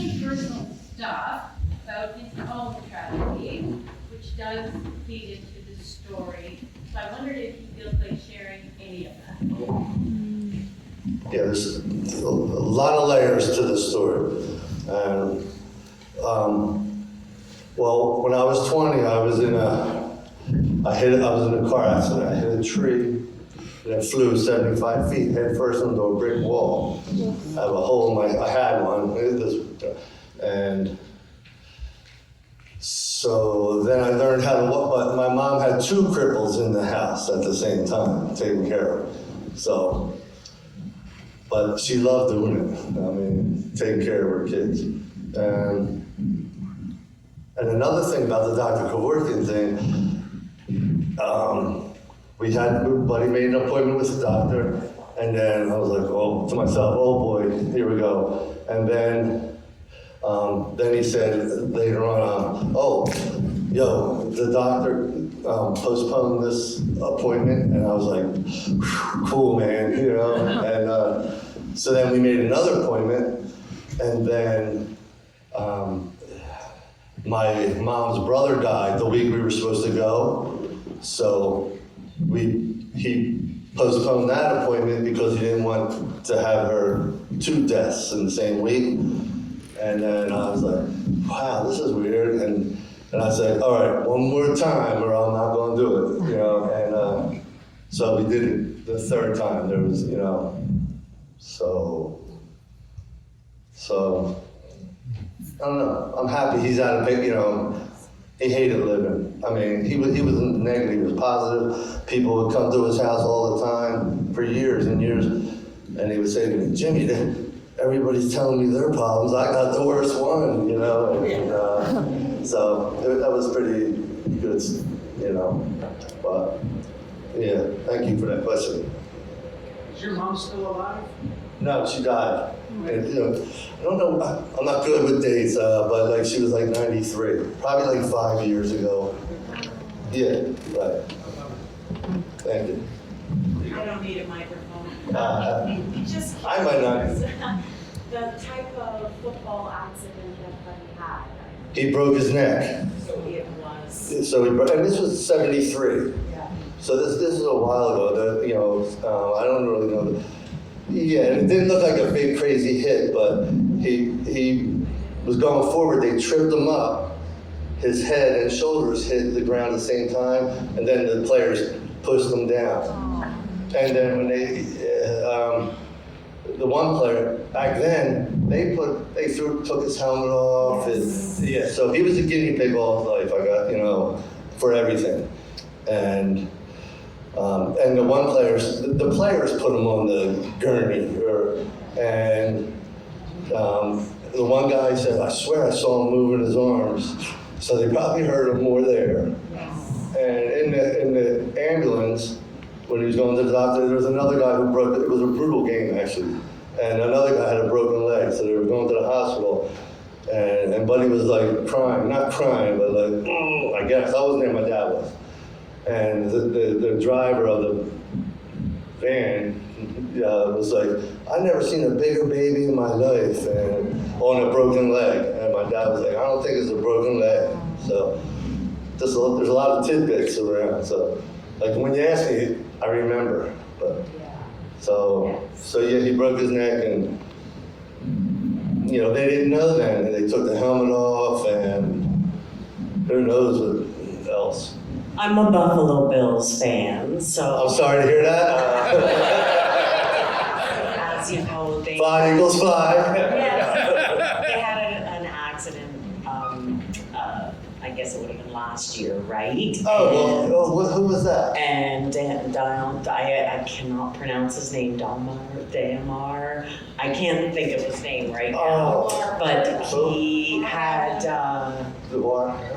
much personal stuff about his own tragedy, which does feed into the story. So I wondered if he feels like sharing any of that. Yeah, there's a lot of layers to the story. And, well, when I was 20, I was in a car accident. I hit a tree that flew 75 feet head first into a brick wall. I have a hole in I had one, and so then I learned how to walk, but my mom had two cripples in the house at the same time, taking care of. So, but she loved doing it. I mean, taking care of her kids. And another thing about the Dr. Kevorkian thing, Buddy made an appointment with the doctor, and then I was like, oh, to myself, oh boy, here we go. And then he said later on, oh, yo, the doctor postponed this appointment, and I was like, cool, man, you know. And so then we made another appointment, and then my mom's brother died the week we were supposed to go, so he postponed that appointment because he didn't want to have her two deaths in the same week. And then I was like, wow, this is weird. And I said, all right, one more time or I'm not gonna do it, you know? And so we did it the third time. There was, you know, so I don't know. I'm happy he's out of it, you know. He hated living. I mean, he wasn't negative, he was positive. People would come to his house all the time for years and years. And he would say to me, Jimmy, everybody's telling me their problems. I got the worst one, you know. And, so that was pretty good, you know. But yeah, thank you for that question. Is your mom still alive? No, she died. And, you know, I don't know, I'm not good with dates, but like she was like 93, probably like 5 years ago. Yeah, right. Thank you. I don't need a microphone. Just I might not. the type of football accident that he had. He broke his neck. So it was. So and this was 73. Yeah. So this is a while ago. You know, I don't really know. Yeah, and it didn't look like a big crazy hit, but he was going forward. They tripped him up. His head and shoulders hit the ground at the same time, and then the players pushed him down. Oh. And then when the one player back then, took his helmet off. Yes. So he was a guinea pig all his life. I got, you know, for everything, and the one the players put him on the gurney, and the one guy said, I swear I saw him moving his arms. So they probably heard him more there. And in the ambulance, when he was going to the doctor, there was another guy who it was a brutal game actually, and another guy had a broken leg, so they were going to the hospital, and Buddy was like crying, not crying, but like, I guess, I wasn't there, my dad was. And the driver of the van was like, I've never seen a bigger baby in my life, and on a broken leg. And my dad was like, I don't think it's a broken leg. So there's a lot of tidbits around. So like when you ask me, I remember. But so yeah, he broke his neck, and you know they didn't know then, and they took the helmet off, and who knows what else. I'm a Buffalo Bills fan, so. I'm sorry to hear that. As you know, they. 5 equals 5. Yes. They had an accident, I guess it would have been last year, right? Oh, well, who was that? And I cannot pronounce his name, Damar. I can't think of his name right now. But he had,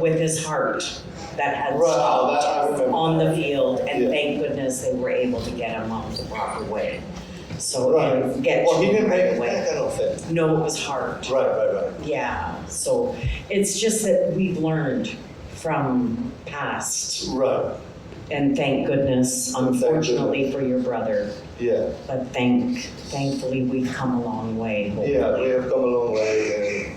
with his heart, that had stopped on the field, and thank goodness they were able to get him off the proper way. So he didn't make it back, I don't think. No, it was heart. Right. Yeah, so it's just that we've learned from past. Right. And thank goodness, unfortunately for your brother. Yeah. But thankfully we've come a long way. Yeah, we have come a long way,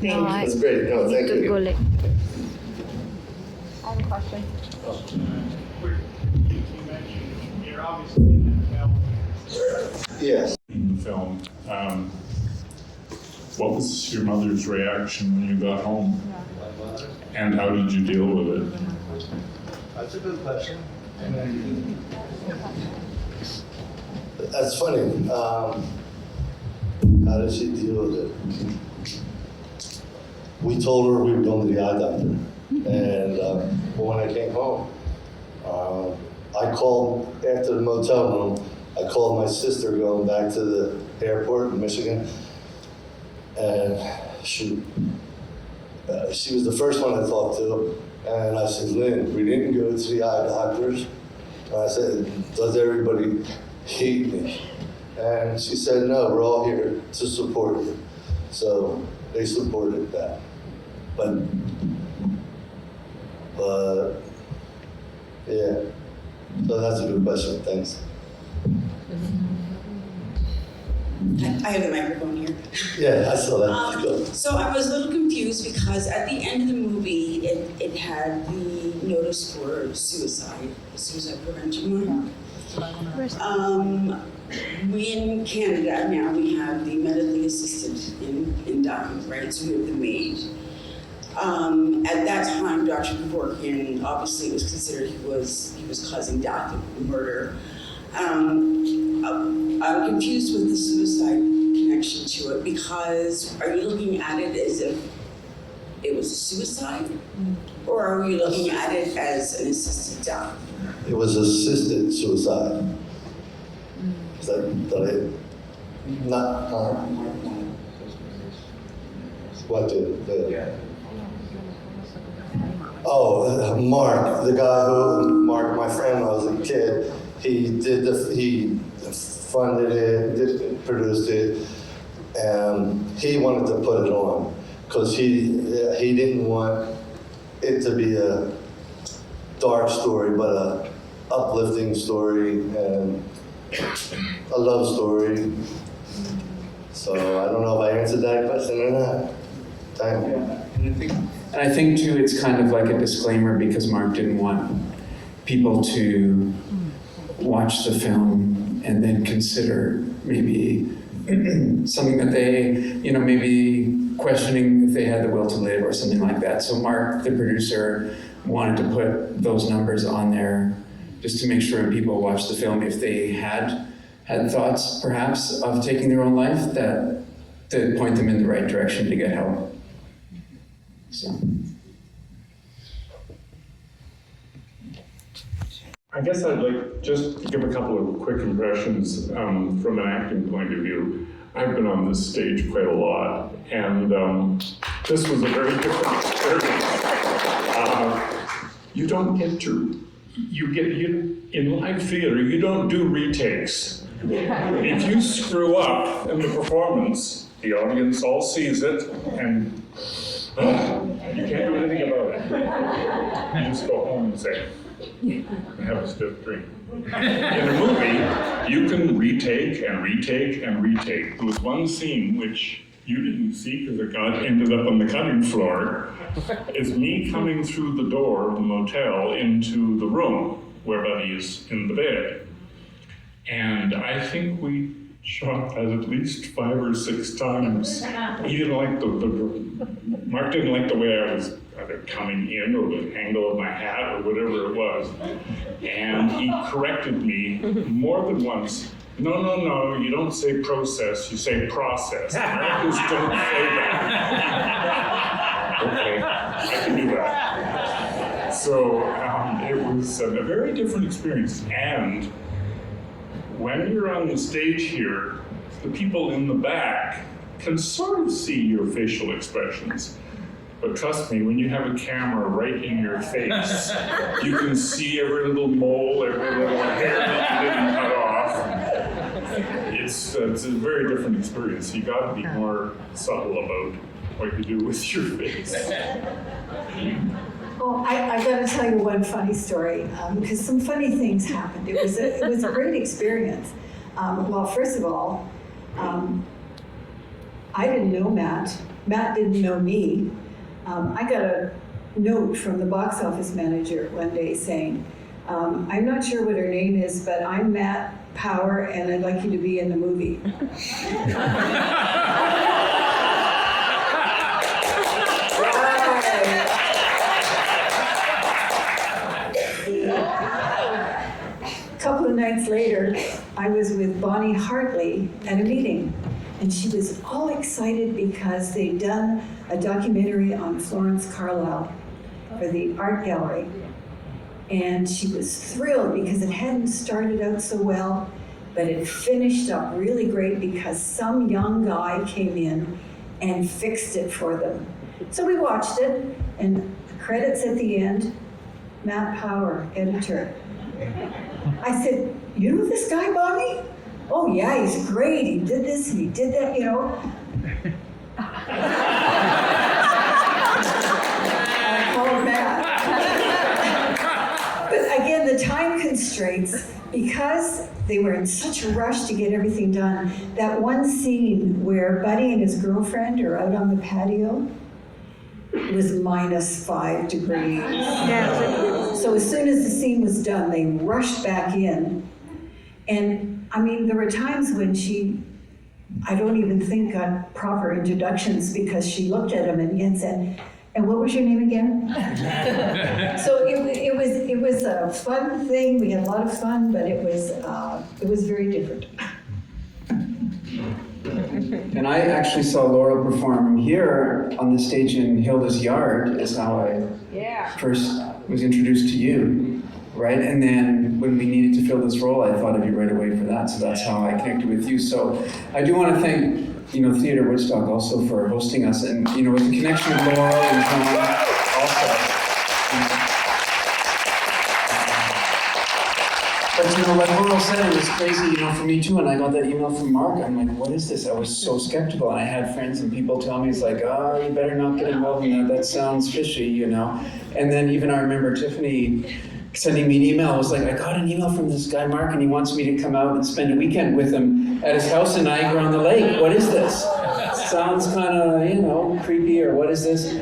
Thank you. That's great. No, thank you. Go late. I have a question. You mentioned you're obviously in the film. Yes. In the film. What was your mother's reaction when you got home? And how did you deal with it? That's a good question. That's funny. How did she deal with it? We told her we were going to the eye doctor. And when I came home, I called, after the motel room, I called my sister going back to the airport in Michigan. And she was the first one I talked to. And I said, Lynn, we didn't go to the eye doctors. And I said, does everybody hate me? And she said, no, we're all here to support you. So they supported that. But yeah, so that's a good question, thanks. I have the microphone here. Yeah, I saw that. So I was a little confused because at the end of the movie, it had the notice for suicide prevention. We in Canada now, we have the medically assisted in dying, right? So we have the MAID. At that time, Dr. Kevorkian, obviously it was considered he was causing death and murder. I'm confused with the suicide connection to it because are you looking at it as if it was a suicide? Or are we looking at it as an assisted death? It was assisted suicide. Is that not, what the oh, Mark, the guy who, Mark, my friend, when I was a kid, he funded it, produced it, and he wanted to put it on because he didn't want it to be a dark story, but a uplifting story and a love story. So I don't know if I answered that question or not. Thank you. And I think too, it's kind of like a disclaimer because Mark didn't want people to watch the film and then consider maybe something that they, maybe questioning if they had the will to live or something like that. So Mark, the producer, wanted to put those numbers on there just to make sure when people watch the film, if they had thoughts perhaps of taking their own life, that to point them in the right direction to get help. So. I guess I'd like just to give a couple of quick impressions from an acting point of view. I've been on this stage quite a lot, and this was a very different experience. You don't get to, in live theater, you don't do retakes. If you screw up in the performance, the audience all sees it, and you can't do anything about it. You just go home and say, have a stiff drink. In a movie, you can retake and retake and retake. There was one scene which you didn't see because it ended up on the cutting floor. It's me coming through the door of the motel into the room where Buddy is in the bed. And I think we shot that at least 5 or 6 times. He didn't like Mark didn't like the way I was either coming in or the angle of my hat or whatever it was. And he corrected me more than once. No, you don't say process, you say process. Americans don't say that. Okay, I can do that. So it was a very different experience. And when you're on the stage here, the people in the back can sort of see your facial expressions. But trust me, when you have a camera right in your face, you can see every little mole, every little hair that you didn't cut off. It's a very different experience. You got to be more subtle about what you do with your face. Well, I got to tell you one funny story because some funny things happened. It was a great experience. Well, first of all, I didn't know Matt Matt didn't know me. I got a note from the box office manager one day saying, I'm not sure what her name is, but I'm Matt Power and I'd like you to be in the movie. A couple of nights later, I was with Bonnie Hartley at a meeting, and she was all excited because they'd done a documentary on Florence Carlyle for the art gallery. And she was thrilled because it hadn't started out so well, but it finished up really great because some young guy came in and fixed it for them. So we watched it, and the credits at the end, Matt Power, editor. I said, you know this guy, Bonnie? Oh yeah, he's great. He did this and he did that, you know. I call him Matt. But again, the time constraints, because they were in such a rush to get everything done, that one scene where Buddy and his girlfriend are out on the patio, it was -5 degrees. So as soon as the scene was done, they rushed back in. And I mean, there were times when she, I don't even think got proper introductions because she looked at him and again said, and what was your name again? So it was a fun thing. We had a lot of fun, but it was very different. And I actually saw Laurel perform here on the stage in Hilda's Yard, is how I first was introduced to you, right? And then when we needed to fill this role, I thought of you right away for that, so that's how I connected with you. So I do want to thank, Theatre Woodstock also for hosting us, and, with the connection with Laurel and Tom also. But like Laurel said, it was crazy, for me too, and I got that email from Mark. I'm like, what is this? I was so skeptical, and I had friends and people tell me, it's like, oh, you better not get involved in that. That sounds fishy, And then even I remember Tiffany sending me an email. I was like, I got an email from this guy, Mark, and he wants me to come out and spend a weekend with him at his house in Niagara on the Lake. What is this? Sounds kind of, creepy, or what is this?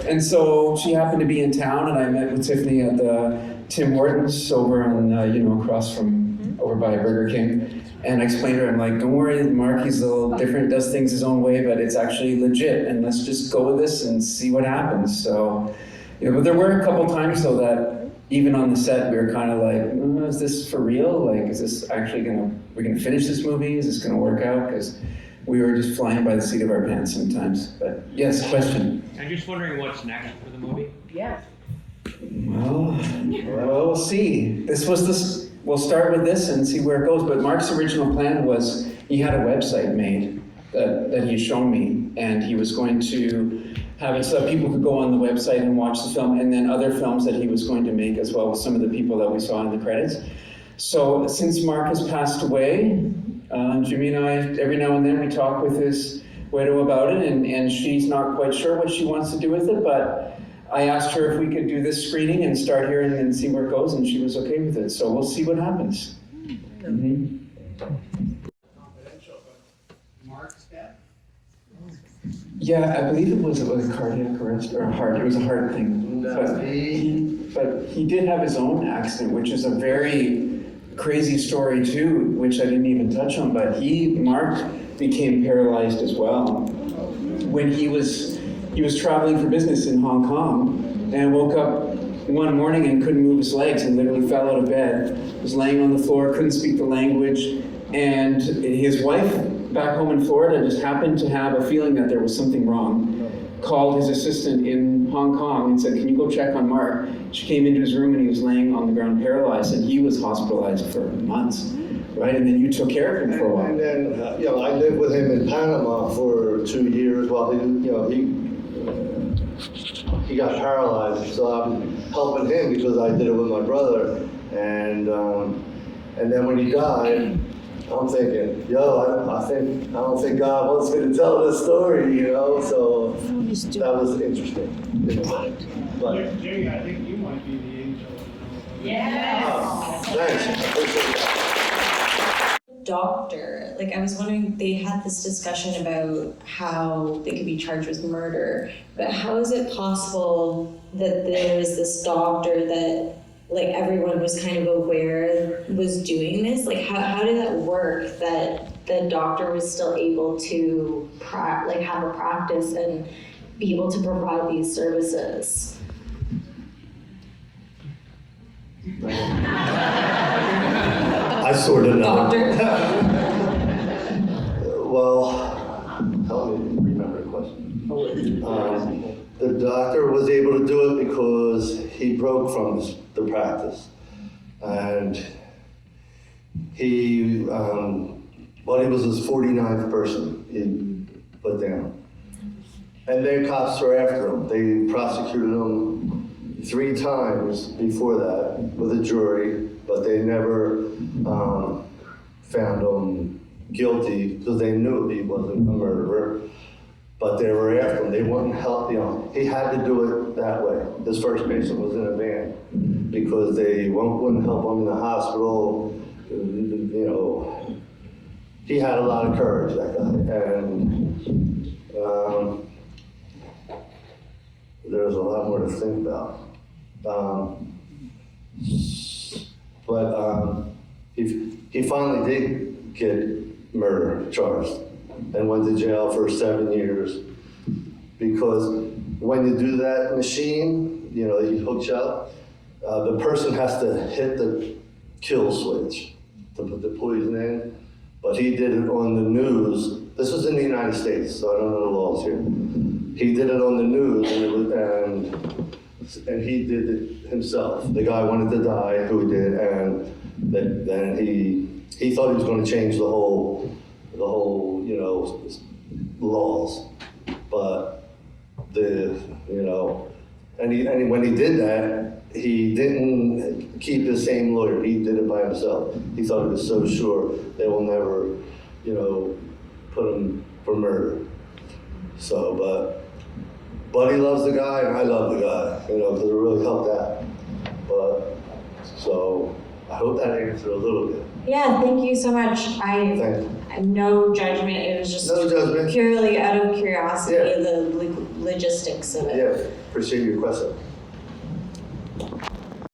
And so she happened to be in town, and I met with Tiffany at the Tim Hortons over on, across from, over by Burger King. And I explained to her, I'm like, don't worry, Mark, he's a little different, does things his own way, but it's actually legit. And let's just go with this and see what happens. So, but there were a couple times though that even on the set, we were kind of like, is this for real? Like, is this actually we're gonna finish this movie? Is this gonna work out? Because we were just flying by the seat of our pants sometimes. But yes, question. I'm just wondering what's next for the movie? Yeah. Well, we'll see. We'll start with this and see where it goes. But Mark's original plan was he had a website made that he'd shown me, and he was going to have it so that people could go on the website and watch the film, and then other films that he was going to make as well with some of the people that we saw in the credits. So since Mark has passed away, Jimmy and I, every now and then we talk with his widow about it, and she's not quite sure what she wants to do with it, but I asked her if we could do this screening and start here and then see where it goes, and she was okay with it. So we'll see what happens. Mm-hmm. Confidential, but Mark's death? Yeah, I believe it was a cardiac arrest or a heart. It was a heart thing. But he did have his own accident, which is a very crazy story too, which I didn't even touch on. But Mark became paralyzed as well when he was traveling for business in Hong Kong, and woke up one morning and couldn't move his legs and literally fell out of bed. Was laying on the floor, couldn't speak the language, and his wife back home in Florida just happened to have a feeling that there was something wrong. Called his assistant in Hong Kong and said, can you go check on Mark? She came into his room and he was laying on the ground paralyzed, and he was hospitalized for months, right? And then you took care of him for a while. And then, I lived with him in Panama for 2 years while he got paralyzed, so I'm helping him because I did it with my brother. And then when he died, I'm thinking, I don't think God wants me to tell this story, so that was interesting. But, Jimmy, I think you might be the angel. Yes. thanks. I appreciate that. doctor, like I was wondering, they had this discussion about how they could be charged with murder, but how is it possible that there was this doctor that like everyone was kind of aware was doing this? Like how did that work that the doctor was still able to have a practice and be able to provide these services? I sort of know. Doctor? Well, help me remember the question. The doctor was able to do it because he broke from the practice. And he was his 49th person he put down. And then cops were after him. They prosecuted him 3 times before that with a jury, but they never found him guilty because they knew he wasn't a murderer. But they were after him. They wouldn't help him. He had to do it that way. His first patient was in a van because they wouldn't help him in the hospital. You know, he had a lot of courage, that guy. And there's a lot more to think about. He finally did get murder charged and went to jail for 7 years because when you do that machine, you know, he hooks you up, the person has to hit the kill switch to put the poison in, but he did it on the news. This was in the United States, so I don't know the laws here. He did it on the news and he did it himself. The guy wanted to die, who he did, and then he thought he was going to change the whole, you know, laws. But and when he did that, he didn't keep the same lawyer. He did it by himself. He thought he was so sure they will never, you know, put him for murder. So, but he loves the guy, and I love the guy, you know, because it really helped out. But, so, I hope that answered a little bit. Yeah, thank you so much. Thank you. No judgment, it was just No judgment. purely out of curiosity, Yeah. the logistics of it. Yeah, appreciate your question.